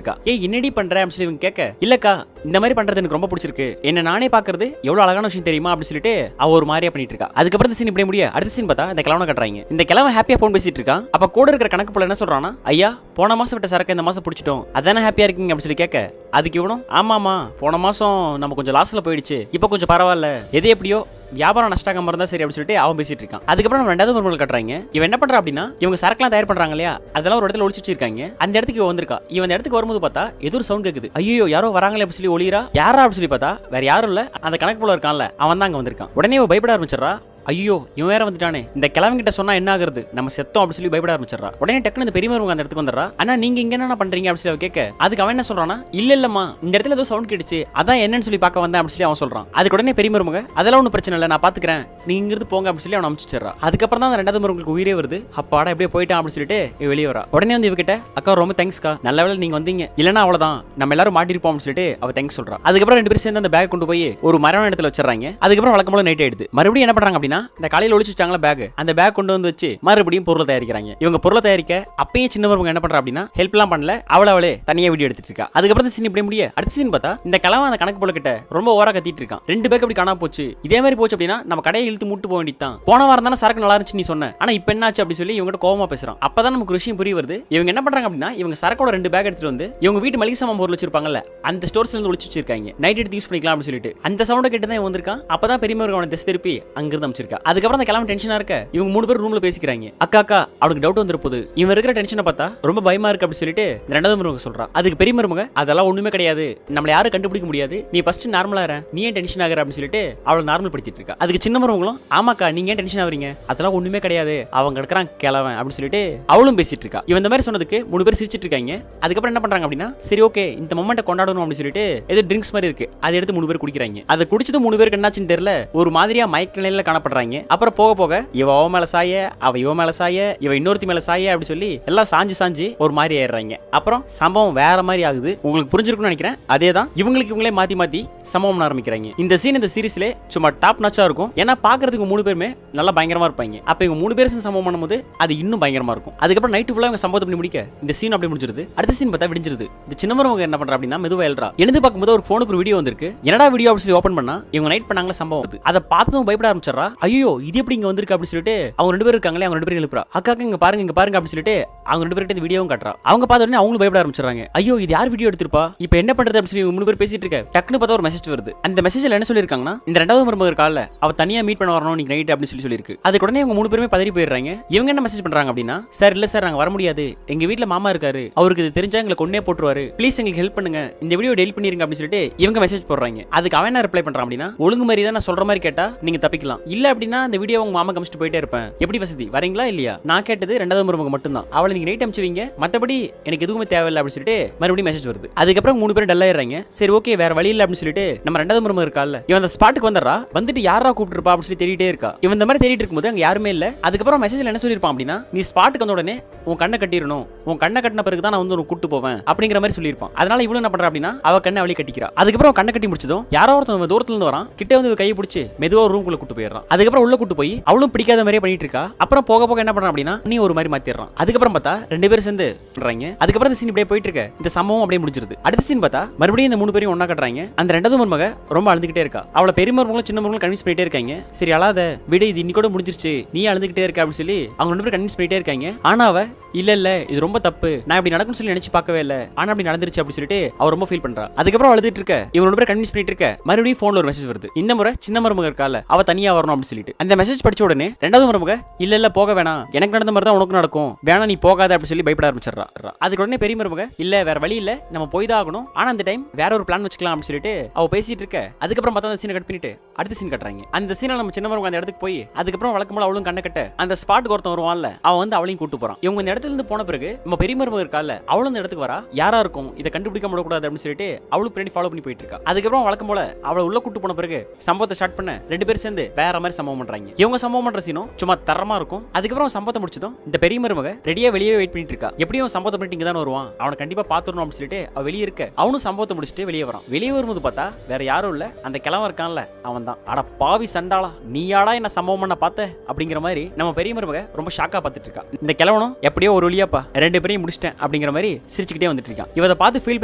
இருக்கா. என்னடி பண்ற அப்படின்னு சொல்லி இவங்க கேட்க, இல்லக்கா இந்த மாதிரி பண்றது எனக்கு ரொம்ப பிடிச்சிருக்கு, என்ன நானே பாக்குறது எவ்வளவு அழகான விஷயம் தெரியுமா அப்படின்னு சொல்லிட்டு அவ ஒரு மாதிரியா பண்ணிட்டு இருக்கா. அதுக்கப்புறம் சீன் இப்படி முடிய அடுத்த சீன் பார்த்தா இந்த கிழவனை கட்டுறாங்க. இந்த கிழவன் ஹாப்பியா போன் பேசிட்டு இருக்கான். அப்ப கூட இருக்கிற கணக்கு போல என்ன சொல்றானா, ஐயா போன மாசம் விட்ட சரக்கு இந்த மாசம் பிடிச்சிட்டோம், அதானே ஹாப்பியா இருக்கீங்க அப்படின்னு சொல்லி கேட்க, அதுக்கு இவனும் ஆமாமா போன மாசம் நம்ம கொஞ்சம் லாஸ்ல போயிடுச்சு, இப்போ கொஞ்சம் பரவாயில்ல, எது எப்படியோ வியாபாரம் நஷ்டாகாம இருந்தா சரி அப்படின்னு சொல்லிட்டு அவன் பேசிட்டு இருக்கான். அதுக்கப்புறம் நம்ம ரெண்டாவது மருமகள் கட்டுறாங்க. இவன் என்ன பண்றா அப்படின்னா இவங்க சரக்குலாம் தயார் பண்றாங்க இல்லையா, அதெல்லாம் ஒரு இடத்துல ஒளிச்சு வச்சிருக்காங்க. அந்த இடத்துக்கு இவன் வந்திருக்கா. இவன் அந்த இடத்துக்கு வரும்போது பார்த்தா ஏதோ ஒரு சவுண்ட் கேக்குது. ஐயோ யாரோ வராங்களே அப்படின்னு சொல்லி ஒளிரா. யாரா அப்படின்னு சொல்லி பார்த்தா வேற யாரும் இல்ல, அந்த கணக்கு போல இருக்கான்ல அவன் தான் அங்க வந்திருக்கான். உடனே இவன் பயப்பட ஆரம்பிச்சிடறா. ஐயோ இவன் வேற வந்துட்டானே, இந்த கிழவங்கிட்ட சொன்னா என்ன ஆகுறது, நம்ம செத்தோம் அப்படின்னு சொல்லி பயப்பட ஆரம்பிச்சிடறா. உடனே டக்குனு இந்த பெரியமருமக அந்த இடத்துக்கு வந்துடுறா. ஆனா நீங்க இங்க என்ன பண்றீங்க அப்படின்னு சொல்லி கேட்க, அதுக்கு அவன் என்ன சொல்றானா, இல்லம்மா இந்த இடத்துல ஏதோ சவுண்ட் கேட்டுச்சு, அதான் என்னன்னு சொல்லி பார்க்க வந்தேன் அப்படின்னு சொல்லி அவன் சொல்றான். அதுக்கு உடனே பெரியமருமக அதெல்லாம் ஒன்றும் பிரச்சனை இல்லை நான் பாத்துக்கிறேன், நீங்க இங்கிருந்து போங்க அப்படின்னு சொல்லி அவன் அனுப்பிச்சிடுறா. அதுக்கப்புறம் தான் அந்த ரெண்டாவது மருமகளுக்கு உயிரே வருது. அப்பாடா எப்படியே போயிட்டான் அப்படின்னு சொல்லிட்டு வெளியே வரா. உடனே வந்து இவகிட்ட, அக்கா ரொம்ப தேங்க்ஸ்க்கா, நல்ல வேளை நீங்க வந்தீங்க, இல்லன்னா அவ்வளவுதான் நம்ம எல்லாரும் மாட்டிருப்போம் அப்படின்னு சொல்லிட்டு அவ தேங்க்ஸ் சொல்றா. அதுக்கப்புறம் ரெண்டு பேரும் சேர்ந்து அந்த பேக் கொண்டு போய் ஒரு மரமான இடத்துல வச்சிடறாங்க. அதுக்கப்புறம் வழக்கம் போல நைட் ஆயிடுது. மறுபடியும் என்ன பண்றாங்க அப்படின்னா இந்த காலையில ஒளிச்சு பேக், அந்த பேக் கொண்டு வந்து வச்சு மறுபடியும் பொருளை தயாரிக்கிறாங்க. இவங்க பொருளை தயாரிக்க அப்பயே சின்ன மருமக என்ன பண்றா அப்படின்னா ஹெல்ப் எல்லாம் பண்ணல, அவளே தனியா வீடியோ எடுத்துட்டு இருக்கா. அதுக்கப்புறம் சீன் இப்படி முடிய அடுத்த சீன் பார்த்தா இந்த கிழவன் அந்த கணக்கு போல கிட்ட ரொம்ப ஓரா கத்திட்டு இருக்கான். ரெண்டு பேக் அப்படி காணாம போச்சு, இதே மாதிரி போச்சு அப்படின்னா நம்ம கடையை இழுத்து மூட்டு போக வேண்டியதான், போன வாரம் தானே சரக்கு நல்லா இருந்துச்சு நீ சொன்ன, ஆனா இப்ப என்னாச்சு அப்படி சொல்லி இவங்க கோவமா பேசுறான். அப்பதான் நமக்கு விஷயம் புரிய வருது. இவங்க என்ன பண்றாங்க அப்படின்னா இவங்க சரக்கோட ரெண்டு பேக் எடுத்துட்டு வந்து இவங்க வீட்டு மளிகை சாமான் பொருள் வச்சிருப்பாங்கல்ல அந்த ஸ்டோர்ஸ்ல இருந்து ஒளிச்சு வச்சிருக்காங்க, நைட் எடுத்து யூஸ் பண்ணிக்கலாம் அப்படின்னு சொல்லிட்டு அந்த சவுண்ட கேட்டு தான் வந்திருக்கான். அப்பதான் பெரியமருமக அவனை திசை திருப்பி அங்கிருந்து அமைச்சிருக்கா. அதுக்கப்புறம் அந்த கிழவன் டென்ஷனா இருக்க இவங்க மூணு பேர் ரூம்ல பேசிக்கிறாங்க. அக்கா அவனுக்கு டவுட் வந்துரு போகுது, இவன் இருக்கிற டென்ஷனை பார்த்தா ரொம்ப பயமா இருக்கு அப்படி சொல்லிட்டு ரெண்டாவது மருமக சொல்றா. அதுக்கு பெரிய மருமக அதெல்லாம் ஒண்ணுமே கிடையாது, நம்மள யாரும் கண்டுபிடிக்க முடியாது, நீ ஃபர்ஸ்ட் நார்மலா இரு, நீ ஏன் டென்ஷன் ஆகுற அப்படின்னு சொல்லிட்டு அவளை நார்மல் படுத்திட்டு இருக்கா. அதுக்கு சின்ன மருமகளும் ஆமாக்கா நீங்க ஏன் டென்ஷன் ஆகுறீங்க, அதெல்லாம் ஒண்ணுமே கிடையாது, அவங்க கிடக்குறான் கிழவன் அப்படின்னு சொல்லிட்டு அவளும் பேசிட்டு இருக்கா. இவன் இந்த மாதிரி சொன்னதுக்கு மூணு பேர் சிரிச்சிட்டு இருக்காங்க. அதுக்கப்புறம் என்ன பண்றாங்க அப்படின்னா சரி ஓகே இந்த மொமெண்ட்டை கொண்டாடணும் அப்படின்னு சொல்லிட்டு ஏதோ ட்ரிங்க்ஸ் மாதிரி இருக்கு அதை எடுத்து மூணு பேர் குடிக்கிறாங்க. அதை குடிச்சது மூணு பேருக்கு என்னாச்சுன்னு தெரியல, ஒரு மாதிரியா மயக்க நிலையில காணப்படுறாங்க. அப்புறம் போக போக இவ மேல சாய, அவ இவ மேல சாய, இவ இன்னொருத்தி மேல சாய அப்படி சொல்லி எல்லாம் சாஞ்சு ஒரு மாதிரி ஆயிடுறாங்க. அப்புறம் சம்பவம் வேற மாதிரி ஆகுது. உங்களுக்கு புரிஞ்சிருக்கும்னு நினைக்கிறேன். அதேதான் இவங்களுக்கு இவங்களே மாத்தி சம்பவம் ஆரம்பிக்கிறாங்க. இந்த சீன் இந்த சீரிஸ்ல சும்மா டாப் நாச்சா இருக்கும். ஏன்னா பாக்குறதுக்கு மூணு பேருமே நல்லா பயங்கரமா இருப்பாங்க. அப்ப இவங்க மூணு பேர் சம்பவம் பண்ணும்போது அது இன்னும் பயங்கரமா இருக்கும். அதுக்கப்புறம் நைட்டு ஃபுல்லா இவங்க சம்பவத்தை பண்ணி முடிக்க இந்த சீன் அப்படியே முடிஞ்சிருது. அடுத்த சீன் பார்த்தா விடிஞ்சிருது. இந்த சின்னமரவங்க என்ன பண்றா அப்படின்னா மெதுவா எழுறா. எழுந்து பார்க்கும்போது ஒரு போனுக்கு ஒரு வீடியோ வந்திருக்கு. என்னடா வீடியோ அப்படி சொல்லி ஓபன் பண்ணா இவங்க நைட் பண்ணாங்களா சம்பவம். அதை பார்த்ததும் பயப்பட ஆரம்பிச்சிடறா. ஐயோ இது எப்படி இங்க வந்திருக்கு அப்படி சொல்லிட்டு அவங்க ரெண்டு பேரும் இருக்காங்களே அவங்க ரெண்டு பேரும் எழுப்புறா. அக்காக்கு இங்க பாருங்க அப்படி சொல்லிட்டு அவங்க ரெண்டு பேர்கிட்ட வீடியோவும் காட்டுறா. அவங்க பார்த்த உடனே அவங்களும் பயப்பட ஆரம்பிச்சிடறாங்க. ஐயோ இது யார் வீடியோ எடுத்திருப்பா, இப்போ என்ன பண்றது அப்படி சொல்லி மூணு பேர் பேசிட்டு இருக்க. டக்குனு பார்த்தா ஒரு மெசேஜ் வருது. அந்த மெசேஜ்ல என்ன சொல்லிருக்காங்கன்னா இந்த ரெண்டாவது மருமக கால்ல அவ தனியா மீட் பண்ண வரணும் நீங்க நைட் அப்படின்னு சொல்லிருக்கு. அதுக்கு உடனே இவங்க மூணு பேருமே பதறி போயிடுறாங்க. இவங்க என்ன மெசேஜ் பண்றாங்க அப்படின்னா சார் இல்ல சார் நாங்க வர முடியாது, எங்க வீட்ல மாமா இருக்காரு, அவருக்கு இது தெரிஞ்சா எங்களை கொன்னே போட்டுருவாரு, ப்ளீஸ் எங்களுக்கு ஹெல்ப் பண்ணுங்க, இந்த வீடியோ டெலிட் பண்ணிருங்க அப்படின்னு சொல்லிட்டு இவங்க மெசேஜ் போடுறாங்க. அதுக்கு அவன் என்ன ரிப்ளை பண்றான் அப்படின்னா ஒழுங்கு மாதிரி தான் நான் சொல்ற மாதிரி கேட்டா நீங்க தப்பிக்கலாம், இல்ல அப்படின்னா இந்த வீடியோ உங்க மாமா கமிச்சிட்டு போயிட்டே இருப்பேன், எப்படி வசதி வரீங்களா இல்லையா, நான் கேட்டது ரெண்டாவது மருமக மட்டும் தான், அவளை நீங்க நைட் அனுப்பிச்சுவீங்க, மத்தபடி எனக்கு எதுவுமே தேவையில்லை அப்படின்னு சொல்லிட்டு மறுபடியும் மெசேஜ் வருது. அதுக்கப்புறம் மூணு பேரும் டல் ஆயிடுறாங்க. சரி ஓகே வேற வழி இல்ல அப்படின்னு சொல்லிட்டு நம்ம ரெண்டாவது மருமக இருக்கால இவன் அந்த ஸ்பாட்டுக்கு வந்துடுறா. வந்துட்டு யாரா கூப்பிட்டுருப்பா அப்படின்னு சொல்லி தேடிட்டே இருக்கா. இவன் இந்த மாதிரி தேடிட்டு இருக்கும்போது அங்க யாருமே இல்ல. அதுக்கப்புறம் மெசேஜ்ல என்ன சொல்லிருப்பான் அப்படின்னா நீ ஸ்பாட்டுக்கு வந்த உடனே உன் கண்ணை கட்டிடணும், உன் கண்ணை கட்டின பிறகு தான் நான் வந்து கூட்டு போவேன் அப்படிங்கிற மாதிரி சொல்லியிருப்பான். அதனால இவளும் என்ன பண்றா அப்படின்னா அவ கண்ணை அவளே கட்டிக்கிறா. அதுக்கப்புறம் கண்ணை கட்டி முடிச்சதும் யாரோ ஒருத்தன் தூரத்துல இருந்து வரான், கிட்ட வந்து கையை பிடிச்சி மெதுவா ரூம் குள்ள கூட்டு போயிடுறான். அதுக்கப்புறம் உள்ள கூட்டு போய் அவளும் பிடிக்காத மாதிரியே பண்ணிட்டு இருக்கா. அப்புறம் போக போக என்ன பண்றான் அப்படின்னா நீ ஒரு மாதிரி மாத்திடுறான். அதுக்கப்புறம் பார்த்தா ரெண்டு பேரும் சேர்ந்து பண்றாங்க. அதுக்கப்புறம் இந்த சீன் இப்படியே போயிட்டு இருக்க. இந்த சம்பவம் அப்படியே முடிஞ்சிருது. அடுத்த சீன் பார்த்தா மறுபடியும் இந்த மூணு பேரும் ஒண்ணா கட்டுறாங்க. அந்த ரெண்டாவது மருமக ரொம்ப அழுதுகிட்டே இருக்கா. அவளை பெரிய மருமகளும் சின்ன மருமகளும் கன்வின்ஸ் பண்ணிட்டே இருக்காங்க. சரி அழாத விடு, இது இன்னைக்கு கூட முடிஞ்சிருச்சு, நீ அழுதுகிட்டே இருக்க அப்படின்னு சொல்லி அவங்க ரெண்டு பேரும் கன்வின்ஸ் பண்ணிட்டே இருக்காங்க. ஆனா அவ இல்ல இது ரொம்ப தப்பு, நான் இப்படி நடக்கும்னு சொல்லி நினைச்சு பார்க்கவே இல்ல, ஆனா அப்படி நடந்துருச்சு அப்படி சொல்லிட்டு அவ ரொம்ப ஃபீல் பண்றா. அதுக்கப்புறம் அழுதுட்டு இருக்க இவங்க ரெண்டு பேரும் கன்வின்ஸ் பண்ணிட்டு இருக்க. மறுபடியும் போன்ல ஒரு மெசேஜ் வருது. இந்த முறை சின்ன மருமக இருக்கால அவ தனியா வரணும் அப்படின்னு சொல்லிட்டு அந்த மெசேஜ் படிச்ச உடனே ரெண்டாவது மருமக இல்ல போக வேணாம், எனக்கு நடந்த மாதிரி தான் உனக்கு நடக்கும், வேணா நீ போகாத அப்படி சொல்லி பயப்பட ஆரம்பிச்சிடறா. அதுக்கு உடனே பெரிய மருமக இல்ல வேற வழி இல்ல, நம்ம போய் தான் ஆகணும், ஆனா அந்த டைம் வேற ஒரு பிளான் வச்சுக்கலாம் அப்படின்னு சொல்லிட்டு அவ பேசிட்டு இருக்க. அதுக்கப்புறம் பார்த்தா அந்த சீனை கட் பண்ணிட்டு அடுத்த சீன் கட்டுறாங்க. அந்த சீனை நம்ம சின்ன மருமக அந்த இடத்துக்கு போய் அதுக்கப்புறம் வழக்கம்போல அவளும் கண்ணை கட்ட அந்த ஸ்பாட்டுக்கு ஒருத்தன் வருவான்ல அவன் வந்து அவளையும் கூட்டு போறான். இவங்க இந்த இடத்துல இருந்து போன பிறகு நம்ம பெரிய மருமக இருக்கால அவளும் இந்த இடத்துக்கு வரா. யாரா இருக்கும் இதை கண்டுபிடிக்க முடியக்கூடாது அப்படின்னு சொல்லிட்டு அவளும் பின்னாடி ஃபாலோ பண்ணி போயிட்டு இருக்கா. அதுக்கப்புறம் வழக்கம் போல அவளை உள்ள கூட்டு போன பிறகு சம்பவத்தை ஸ்டார்ட் பண்ண ரெண்டு பேரும் சேர்ந்து வேற மாதிரி மாதிரி சம்பவம் பண்றாங்க. இவங்க சம்பவம் பண்ற சீனும் சும்மா தரமா இருக்கும். அதுக்கப்புறம் சம்பவத்தை முடிச்சதும் இந்த பெரிய மருமக ரெடியா வெளியே வெயிட் பண்ணிட்டு இருக்கா. எப்படியும் சம்பவத்தை பண்ணிட்டு இங்க தான் வருவான், அவனை கண்டிப்பா பாத்துறணும் அப்படின்னு சொல்லிட்டு அவ வெளியே இருக்க அவனும் சம்பவத்தை முடிச்சுட்டு வெளியே வரான். வெளியே வரும்போது பார்த்தா வேற யாரும் இல்ல, அந்த கிழவன் இருக்கான்ல அவன் தான். அட பாவி சண்டாளா, நீயாடா என்ன சம்பவம் பண்ண பார்த்த அப்படிங்கிற மாதிரி நம்ம பெரிய மருமக ரொம்ப ஷாக்கா பார்த்துட்டு இருக்கா. இந்த கிழவனும் எப்படியோ ஒரு வழியாப்பா 2 பேரையும் முடிச்சிட்டேன் அப்படிங்கிற மாதிரி சிரிச்சுக்கிட்டே வந்துட்டு இருக்கான். இவதை பார்த்து ஃபீல்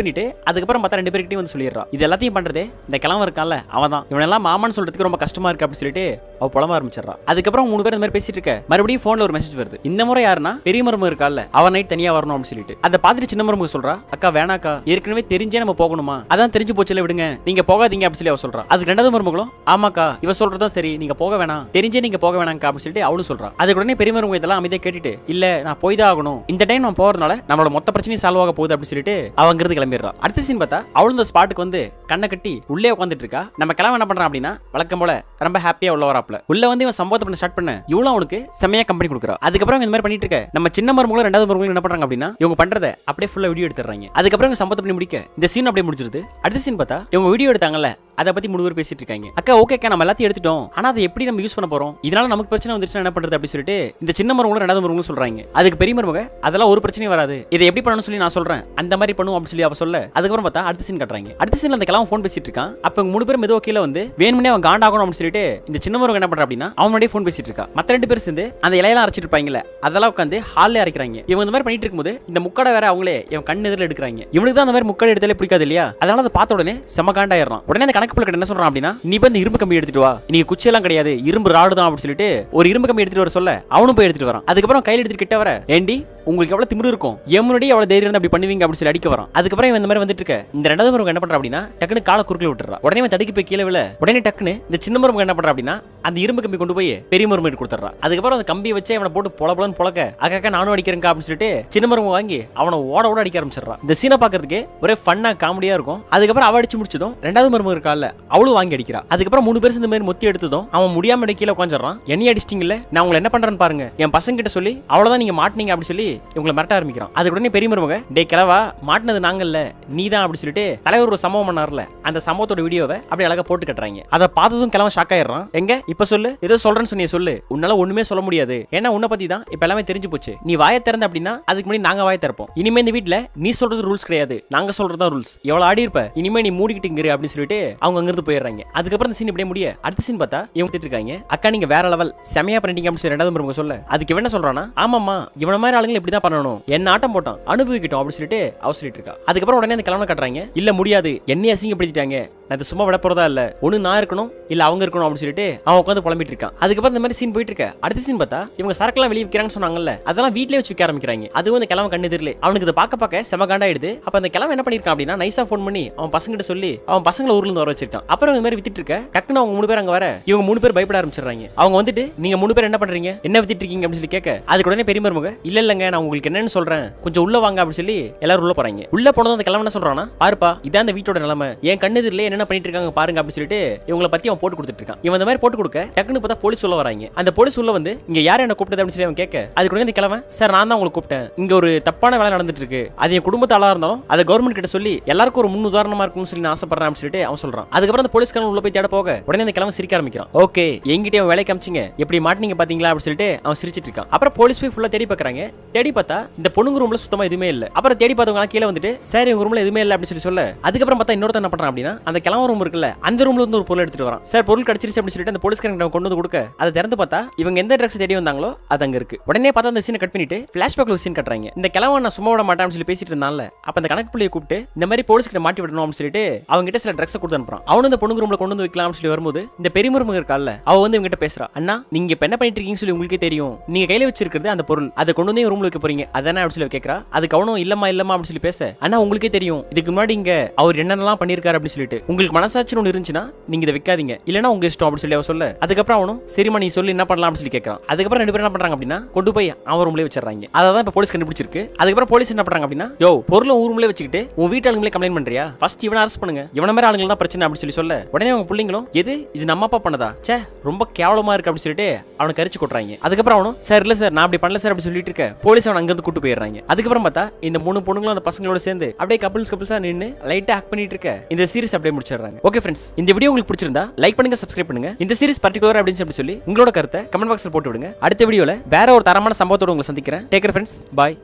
பண்ணிட்டு அதுக்கப்புறம் பார்த்தா 2 பேர்கிட்டயும் வந்து சொல்லிடுறான். இது எல்லாத்தையும் பண்றதே இந்த கிழவன் இருக்கான்ல அவன் தான். இவனெல்லாம் மாமான்னு சொல்றதுக்கு ரொம்ப கஷ்டமா இருக்கு அப்படின்னு சொல்லிட்டு அவ புலம்ப ஆரம்பிச்சிடறான். அதுக்கப்புறம் 3 பேர் இந்த மாதிரி பேசிட்டு இருக்க மறுபடியும் போன்ல ஒரு மெசேஜ் வருது. இந்த முறை யாருன்னா பெரிய மருமக இருக்கால அவன் நைட் தனியா வரணும் அப்படின்னு சொல்லிட்டு. அதை பார்த்துட்டு சின்ன மருமக சொல்றா, அக்கா வேணாக்கா, ஏற்கனவே தெரிஞ்சே நம்ம போகணுமா, அதான் தெரிஞ்சு போச்சுல விடுங்க, நீங்க போகாதீங்க அப்படின்னு சொல்லி அவ சொல்றா. அதுக்கு 2வது மருமகளும் ஆமாக்கா இவ சொல்றதும் சரி, நீங்க போக வேணாம், தெரிஞ்சே நீங்க போக வேணாம்க்கா அப்படின்னு சொல்லிட்டு அவளும் சொல்றா. அதுக்கு உடனே பெரிய மருமக இதெல்லாம் அமைதியா கேட்டுட்டு இல்ல நான் போய் தான் ஆகணும், இந்த டைம் நான் போறதுனால நம்மளோட மொத்த பிரச்சனையும் சால்வ் ஆக போகுது அப்படின்னு சொல்லிட்டு அவங்கிறது கிளம்பிடுறா. அடுத்த சீன் பார்த்தா அவளும் இந்த ஸ்பாட்டுக்கு வந்து கண்ணை கட்டி உள்ளே உட்காந்துட்டு இருக்கா. நம்ம கிளம்ப என்ன பண்றான் அப்படின்னா வழக்கம் போல ரொம்ப ஹாப்பியா உள்ள வராப்ல. உள்ள வந்து இவன் சம்பவத்தை பண்ண ஸ்டார்ட் பண்ண இவளும் அவனுக்கு செமையா கம்பெனி கொடுக்குறா. அதுக்கப்புறம் இந்த மாதிரி பண்ணிட்டு இருக்க நம்ம சின்ன மருமகளும் 2வது மருமகளும் என்ன பண்றாங்க அப்படின்னா இவங்க பண்றதை அப்படியே ஃபுல்லா வீடியோ எடுத்துறாங்க. அதுக்கப்புறம் இவங்க சம்பவத்தை பண்ணி முடிக்க இந்த சீன் அப்படியே முடிஞ்சிருது. அடுத்த சீன் பார்த்தா இவங்க வீடியோ எடுத்தாங்கல்ல அதை பத்தி 3 பேர் பேசிட்டு இருக்காங்க. அக்கா ஓகேக்கா நம்ம எல்லாத்தையும் எடுத்துட்டோம், ஆனா அதை எப்படி நம்ம யூஸ் பண்ண போறோம், இதனால நமக்கு பிரச்சனை வந்துருச்சுன்னா என்ன பண்றது அப்படி சொல்லிட்டு இந்த சின்ன மருமகளும் 2வது மருமகளும் சொல்றாங்க. அதுக்கு பெரிய மருமக அதெல்லாம் ஒரு பிரச்சனையும் வராது, இதை எப்படி பண்ணணும்னு சொல்லி நான் சொல்றேன், அந்த மாதிரி பண்ணுவோம் அப்படி சொல்லி அவ சொல்ல. அதுக்கப்புறம் பார்த்தா அடுத்த சீன் கட்டுறாங்க. அடுத்த சீன்ல அந்த கிழவன் ஃபோன் பேசிட்டு இருக்கான். அப்ப 3 பேர் மெதுவா கீழ வந்து வேணும்னே அவன் காண்டாகணும் அப்படின்னு சொல்லிட்டு இந்த சின்ன மருமக என்ன பண்றா அப்படின்னா அவனோட ஃபோன் பேசிட்டு இருக்கா. மத்த 2 பேர் சேர்ந்து அந்த இலையெல்லாம் அரைச்சிட்டு இருப்பாங்கல்ல அதெல்லாம் உட்காந்து ஹால்ல அரைக்கிறாங்க. இவங்க இந்த மாதிரி பண்ணிட்டு இருக்கும்போது இந்த முக்கடை வேற அவங்களே இவன் கண்ணு எதிரில் எடுக்கிறாங்க. இவனுக்கு தான் அந்த மாதிரி முக்கடை எடுத்தாலே பிடிக்காது இல்லையா, அதனால அதை பார்த்த உடனே செம காண்டாயிடுறான். உடனே அந்த கணக்கு பிள்ளை என்ன சொல்றான் அப்படின்னா நீ போய் இந்த இரும்பு கம்பி எடுத்துட்டு வா, நீ குச்சி எல்லாம் கிடையாது இரும்பு ராடு தான் அப்படின்னு சொல்லிட்டு ஒரு இரும்பு கம்பி எடுத்துட்டு வர சொல்ல அவனும் போய் எடுத்துட்டு வரான். அதுக்கப்புறம் கையில் எடுத்துட்டு கிட்ட வர ஏண்டி உங்களுக்கு எவ்வளவு திமிரு இருக்கும், எம்முனடி எவ்வளவு தைரியம் இருந்தா அப்படி பண்ணுவீங்க அப்படின்னு சொல்லி அடிக்க வரான். அதுக்கப்புறம் இவன் இந்த மாதிரி வந்துட்டு இருக்க இந்த 2வது மருமக என்ன பண்றா அப்படின்னா டக்குனு காலை குறுக்கில விட்டுறா. உடனே இவன் தடுக்கி போய் கீழே விழ உடனே டக்குனு இந்த சின்ன மருமக என்ன பண்றா அப்படின்னா அந்த இரும்பு கம்பி கொண்டு போய் பெரிய மருமகிட்ட கொடுத்துறா. அதுக்கப்புறம் அந்த கம்பியை வச்சு அவனை போட்டு பொலபலன்னு பொளக்க அக்கா நானும் அடிக்கிறேன் அப்படின்னு சொல்லிட்டு சின்ன மருமக வாங்கி அவனை ஓட ஓட அடிக்க ஆரம்பிச்சிடறான். இந்த சீனை பாக்குறதுக்கு ஒரே ஃபன்னா காமெடியா இருக்கும். அதுக்கப்புறம் அவ அடிச்சு முடிச்சதும் 2வது மருமக இருக்கால அவளும் வாங்கி அடிக்கிறா. அதுக்கப்புறம் 3 பேர் இந்த மாதிரி மொத்தி எடுத்ததும் அவன் முடியாம கீழே உட்காந்துறான். என்ன அடிச்சிட்டீங்கல்ல, நான் உங்களை என்ன பண்றேன்னு பாருங்க, என் பசங்க கிட்ட சொல்லி அவ்வளவுதான் நீங்க மாட்டினீங்க அப்படி சொல்லி இவங்களை மிரட்ட ஆரம்பிக்கிறான். அதுக்கு உடனே பெரிய மருமக டே கிழவா மாட்டினது நாங்கல்ல நீதான் அப்படி சொல்லிட்டு தலைவர் ஒரு சம்பவம் பண்ணார்ல அந்த சம்பவத்தோட வீடியோவை அப்படி அழகா போட்டு கட்டுறாங்க. அதை பார்த்ததும் கிழவன் ஷாக் ஆயிடுறான். எங்க இப்ப சொல்லு, ஏதோ சொல்றேன்னு சொன்னியே சொல்லு, உன்னால ஒண்ணுமே சொல்ல முடியாது, ஏன்னா உன்னை பத்தி தான் இப்ப எல்லாமே தெரிஞ்சு போச்சு, நீ வாயை திறந்த அப்படின்னா அதுக்கு முன்னாடி நாங்க வாயை திறப்போம், இனிமே இந்த வீட்டுல நீ சொல்றது ரூல்ஸ் கிடையாது, நாங்க சொல்றதா ரூல்ஸ், எவ்வளவு ஆடி இருப்ப, இனிமே நீ மூடிக்கிட்டு இரு அப்படின்னு சொல்லிட்டு அவங்க அங்கிருந்து போயிடுறாங்க. அதுக்கப்புறம் இந்த சீன் இப்படியே முடிய அடுத்த சீன் பார்த்தா இவங்க திட்டு இருக்காங்க. அக்கா நீங்க வேற லெவல் செமையா பண்ணிட்டீங்க அப்படின்னு சொல்லி 2வது மருமக சொல்ல அதுக்கு இவன் என்ன சொல்றானா ஆமாமா இவன மாதிரி ஆளுங்க இப்படி தான் பண்ணணும், என்ன ஆட்டம் போட்டான் அனுபவிக்கிட்டோம் அப்படின்னு சொல்லிட்டு அவ சொல்லிட்டு இருக்கா. அதுக்கப்புறம் உடனே அந்த கிழவனை கட்டுறாங்க. இல்ல முடியாது என்னைய அசிங்கப்படுத்திட்டாங்க, நான் இது சும்மா விட போறதா இல்ல, ஒண்ணு நான் இருக்கணும் இல்ல அவங்க இருக்கணும் அப்படின்னு சொல்லிட்டு அவன் உட்காந்து புலம்பிட்டு இருக்கான். அதுக்கப்புறம் இந்த மாதிரி சீன் போயிட்டு இருக்க அடுத்த சீன் பார்த்தா இவங்க சரக்குலாம் வெளியே விற்கிறாங்கன்னு சொன்னாங்கல்ல அதெல்லாம் வீட்லயே வச்சு விற்க ஆரம்பிக்கிறாங்க. அதுவும் அந்த கிழவன் கண்ணு தெரியல அவனுக்கு இதை பார்க்க செம காண்டாயிடுது. அப்ப அந்த கிழவன் என்ன பண்ணிருக்கான் அப்படின்னா நைஸா ஃபோன் பண்ணி அவன் பசங்கிட்ட சொல்லி அவன் பசங்களை ஊர்ல இருந்து வர வச்சிருக்கான். அப்புறம் இந்த மாதிரி வித்துட்டு இருக்க டக்குன்னு அவங்க 3 பேர் அங்க வர இவங்க 3 பேர் பயப்பட ஆரம்பிச்சிடுறாங்க. அவங்க வந்துட்டு நீங்க 3 பேர் என்ன பண்றீங்க, என்ன வித்துட்டு இருக்கீங்க அப்படின்னு சொல்லி கேட்க அதுக்கு உடனே பெரிய மருமக இல்ல இல்லங்க நான் உங்களுக்கு என்னன்னு சொல்றேன் கொஞ்சம் உள்ள வாங்க அப்படின்னு சொல்லி எல்லாரும் உள்ள போறாங்க. உள்ள போனதும் அந்த கிழவன் என்ன சொல்றானா பாருப்பா இதான் அந்த வீட்டோட நிலைமை, என் கண்ணு தெரியல என்ன பண்ணிட்டு இருக்காங்க பாருங்க அப்படின்னு சொல்லிட்டு இவங்களை பத்தி அவன் போட்டு கொடுத்துட்டு இருக்கான். இவன் இந்த மாதிரி போட்டு கொடுக்க டக்குன்னு பார்த்தா போலீஸ் உள்ள வராங்க. அந்த போலீஸ் உள்ள வந்து இங்க யார் என்ன கூப்பிட்டது அப்படின்னு சொல்லி அவன் கேட்க அதுக்கு உடனே இந்த கிழவன் சார் நான் தான் உங்களுக்கு கூப்பிட்டேன், இங்க ஒரு தப்பான வேலை நடந்துட்டு இருக்கு, அது என் குடும்பத்தாளா இருந்தாலும் அதை கவர்மெண்ட் கிட்ட சொல்லி எல்லாருக்கும் ஒரு முன் உதாரணமா இருக்கும்னு சொல்லி நான் ஆசைப்படுறேன் அப்படின்னு சொல்லிட்டு அவன் சொல்றான். அதுக்கப்புறம் அந்த போலீஸ்காரன் உள்ள போய் தேட போக உடனே அந்த கிழவன் சிரிக்க ஆரம்பிக்கிறான். ஓகே எங்கிட்ட அவன் வேலைக்கு காமிச்சிங்க எப்படி மாட்டினீங்க பாத்தீங்களா அப்படின்னு சொல்லிட்டு அவன் சிரிச்சிட்டு இருக்கான். அப்புறம் போலீஸ் போய் ஃபுல்லா தேடி பாக்குறாங்க. தேடி பார்த்தா இந்த பொண்ணுங்க ரூம்ல சுத்தமா எதுவுமே இல்ல. அப்புறம் தேடி பார்த்தவங்க கீழே வந்துட்டு சார் உங்க ரூம்ல எதுவுமே இல்ல அப்படின்னு சொல்ல அதுக்கப்புறம் பார்த்தா இன்னொருத்தன் என்ன பண்றான் அப்படின்னா அந்த கிழவன் ரூம் இருக்குல்ல அந்த ரூம்ல இருந்து ஒரு பொருள் எடுத்துட்டு வரான். சார் பொருள் கிடைச்சிருச்சு அப்படின்னு சொல்லிட்டு அந்த போலீஸ்காரங்க கொண்டு வந்து கொடுக்க அதை திறந்து பார்த்தா இவங்க எந்த ட்ரக்ஸ் தேடி வந்தாங்களோ அது அங்க இருக்கு. உடனே பார்த்தா அந்த சீனை கட் பண்ணிட்டு பிளாஷ்பேக்ல ஒரு சீன் கட்டுறாங்க. இந்த கிழவன் நான் சும்மா விட மாட்டான்னு சொல்லி பேசிட்டு இருந்தான்ல அப்ப அந்த கணக்கு பிள்ளையை கூப்பிட்டு இந்த மாதிரி போலீஸ் கிட்ட மாட்டி விடணும் அப்படின்னு சொல்லிட்டு அவங்க கிட்ட சில ட்ரக்ஸ் கொடுத்து அனுப்புறான். அவனு இந்த பொண்ணு ரூம்ல கொண்டு வந்து வைக்கலாம் சொல்லி வரும்போது இந்த பெரிய மருமக இருக்கால அவ வந்து இவங்க கிட்ட பேசுறா. அண்ணா நீங்க இப்ப என்ன பண்ணிட்டு இருக்கீங்கன்னு சொல்லி உங்களுக்கே தெரியும், நீங்க கையில வச்சிருக்கிறது அந்த பொருள் அதை கொண்டு வந்து ரூம்ல வைக்க போறீங்க அதானே அப்படின்னு சொல்லி கேட்கறா. அதுக்கு அவனும் இல்லமா அப்படின்னு சொல்லி பேச அண்ணா உங்களுக்கே தெரியும் இதுக்கு முன்னாடி இங்க அவர் என்னென்னலாம் பண்ணிருக்காரு அப்படின்னு சொல்லிட்டு உங்களுக்கு மனசாட்சி ஒன்று இருந்துச்சுன்னா நீங்க இதை வைக்காதீங்க இல்லனா உங்க இஷ்டம் அப்படின்னு சொல்லி அவ சொல்ல அதுக்கப்புறம் அவனும் சரிமா நீ சொல்லி என்ன பண்ணலாம் அப்படின்னு சொல்லி கேட்கறான். அதுக்கப்புறம் 2 பேரும் என்ன பண்றாங்க அப்படின்னா கொண்டு போய் அவன் ரூம்லயே வச்சிடறாங்க. அதான் இப்ப போலீஸ் கண்டுபிடிச்சிருக்கு. அதுக்கப்புறம் போலீஸ் என்ன பண்றாங்க அப்படின்னா யோ பொருளை ரூம்லயே வச்சுக்கிட்டு உன் வீட்டு ஆளுங்களே கம்ப்ளைண்ட் பண்றியா, ஃபர்ஸ்ட் இவனை அரெஸ்ட் பண்ணுங்க, இவன மாதிரி ஆளுங்க தான் பிரச்சனை அப்படின்னு சொல்லி சொல்ல உடனே அவங்க பிள்ளைங்களும் எது இது நம்ம அப்பா பண்ணதா சே ரொம்ப கேவலமா இருக்கு அப்படின்னு சொல்லிட்டு அவனை கரிச்சு கொட்டுறாங்க. அதுக்கப்புறம் அவனும் சார் இல்ல சார் நான் அப்படி பண்ணல சார் அப்படி சொல்லிட்டு இருக்க போலீஸ் அவன் அங்கிருந்து கூட்டு போயிடுறாங்க. அதுக்கப்புறம் பார்த்தா இந்த 3 பொண்ணுங்களும் அந்த பசங்களோட சேர்ந்து அப்படியே கப்பிள்ஸா நின்று லைட்டா ஆக்ட் பண்ணிட்டு இருக்க இந்த சீரிஸ் அப்படியே முடிச்சிடுறாங்க. ஓகே ஃப்ரெண்ட்ஸ் இந்த வீடியோ உங்களுக்கு பிடிச்சிருந்தா லைக் பண்ணுங்க, சப்ஸ்கிரைப் பண்ணுங்க. இந்த சீரிஸ் பர்టిక్యులர் அப்படின்னு சொல்லி உங்களோட கருத்தை கமெண்ட் பாக்ஸ்ல போட்டு விடுங்க. அடுத்த வீடியோல வேற ஒரு தரமான சம்பவத்தோட உங்களை சந்திக்கிறேன். டேக் கேர் ஃப்ரெண்ட்ஸ், பாய்.